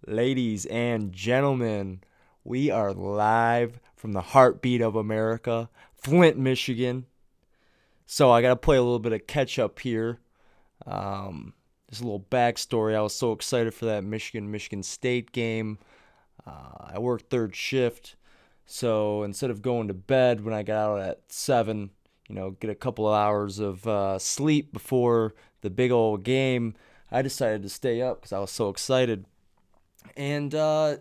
Ladies and gentlemen, we are live from the heartbeat of America, Flint, Michigan. So I got to play a little bit of catch up here. Just a little backstory. I was so excited for that Michigan State game. I worked third shift, so instead of going to bed when I got out at 7, get a couple of hours of sleep before the big old game, I decided to stay up because I was so excited and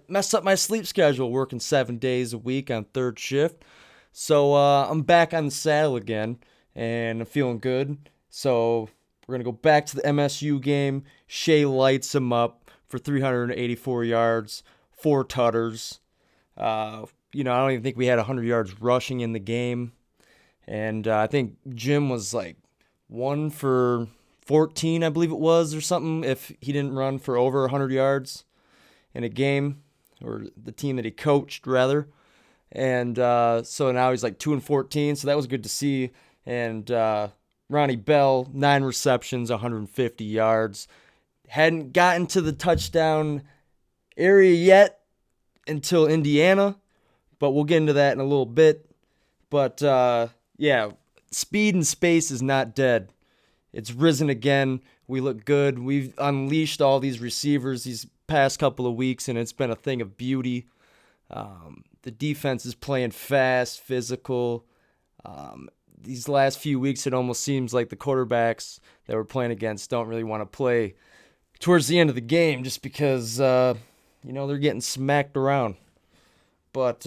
messed up my sleep schedule, working 7 days a week on third shift. So I'm back on the saddle again, and I'm feeling good. So we're gonna go back to the MSU game. Shea lights him up for 384 yards, 4 tutters. I don't even think we had 100 yards rushing in the game, and I think Jim was like 1 for 14, I believe it was, or something. If he didn't run for over 100 yards in a game, or the team that he coached rather. And so now he's like 2 and 14, so that was good to see. And Ronnie Bell, 9 receptions, 150 yards. Hadn't gotten to the touchdown area yet until Indiana, but we'll get into that in a little bit. But yeah, speed and space is not dead. It's risen again. We look good. We've unleashed all these receivers these past couple of weeks, and it's been a thing of beauty. The defense is playing fast, physical. These last few weeks, it almost seems like the quarterbacks that we're playing against don't really want to play towards the end of the game just because, they're getting smacked around. But,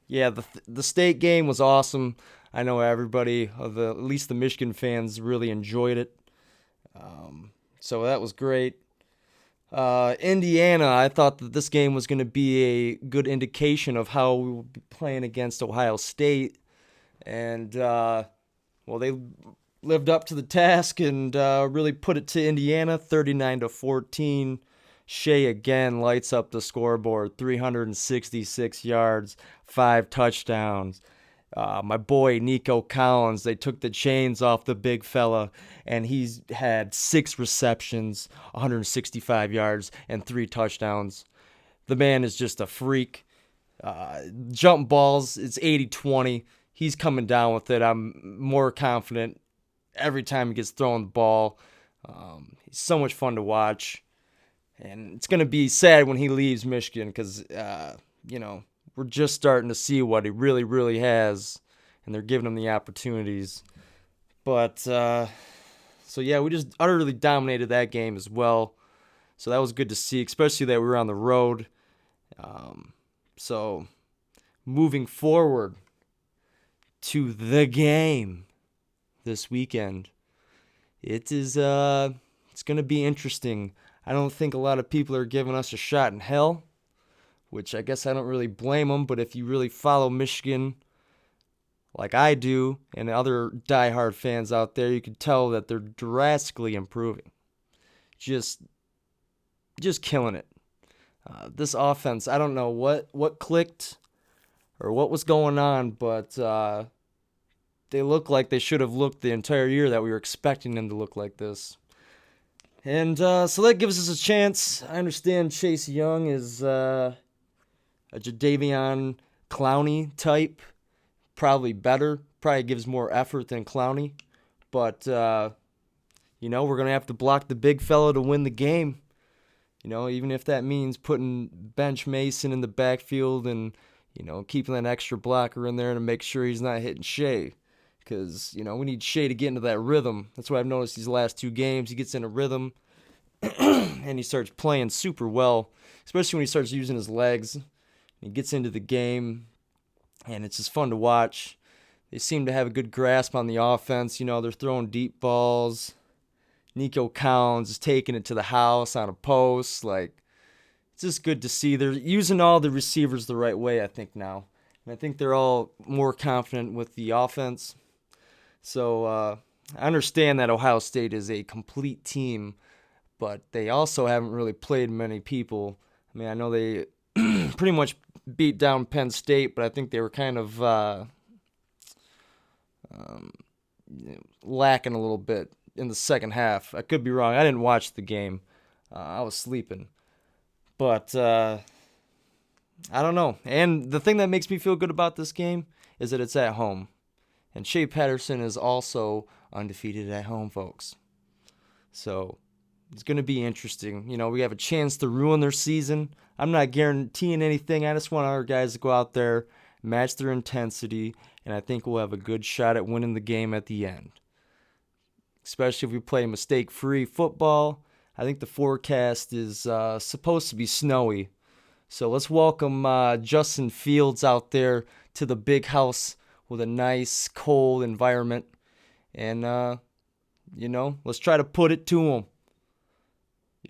yeah, the state game was awesome. I know everybody, at least the Michigan fans, really enjoyed it. So that was great. Indiana, I thought that this game was going to be a good indication of how we will be playing against Ohio State. And, they lived up to the task and really put it to Indiana, 39-14. Shea again lights up the scoreboard, 366 yards, 5 touchdowns. My boy Nico Collins, they took the chains off the big fella, and he's had 6 receptions, 165 yards, and 3 touchdowns. The man is just a freak. Jump balls, it's 80-20. He's coming down with it. I'm more confident every time he gets thrown the ball. He's so much fun to watch. And it's going to be sad when he leaves Michigan because, we're just starting to see what he really, really has, and they're giving him the opportunities. But, yeah, we just utterly dominated that game as well. So that was good to see, especially that we were on the road. So moving forward to the game this weekend, it's going to be interesting. I don't think a lot of people are giving us a shot in hell, which I guess I don't really blame them, but if you really follow Michigan like I do and other diehard fans out there, you can tell that they're drastically improving. Just killing it. This offense, I don't know what clicked or what was going on, but they look like they should have looked the entire year that we were expecting them to look like this. And so that gives us a chance. I understand Chase Young is a Jadeveon Clowney type. Probably better. Probably gives more effort than Clowney. But, we're going to have to block the big fella to win the game. Even if that means putting Bench Mason in the backfield and, keeping that extra blocker in there to make sure he's not hitting Shea. Because, we need Shea to get into that rhythm. That's what I've noticed these last 2 games. He gets in a rhythm and he starts playing super well, especially when he starts using his legs. He gets into the game, and it's just fun to watch. They seem to have a good grasp on the offense. They're throwing deep balls. Nico Collins is taking it to the house on a post. It's just good to see. They're using all the receivers the right way, I think, now. And I think they're all more confident with the offense. So I understand that Ohio State is a complete team, but they also haven't really played many people. I mean, I know they pretty much beat down Penn State, but I think they were kind of lacking a little bit in the second half. I could be wrong. I didn't watch the game. I was sleeping. But I don't know. And the thing that makes me feel good about this game is that it's at home. And Shea Patterson is also undefeated at home, folks. So it's going to be interesting. We have a chance to ruin their season. I'm not guaranteeing anything. I just want our guys to go out there, match their intensity, and I think we'll have a good shot at winning the game at the end. Especially if we play mistake-free football. I think the forecast is supposed to be snowy. So let's welcome Justin Fields out there to the big house with a nice, cold environment. And, let's try to put it to him.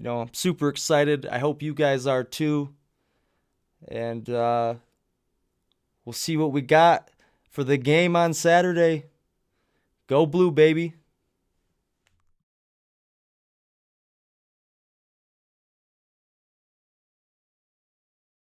I'm super excited. I hope you guys are too. And we'll see what we got for the game on Saturday. Go Blue, baby.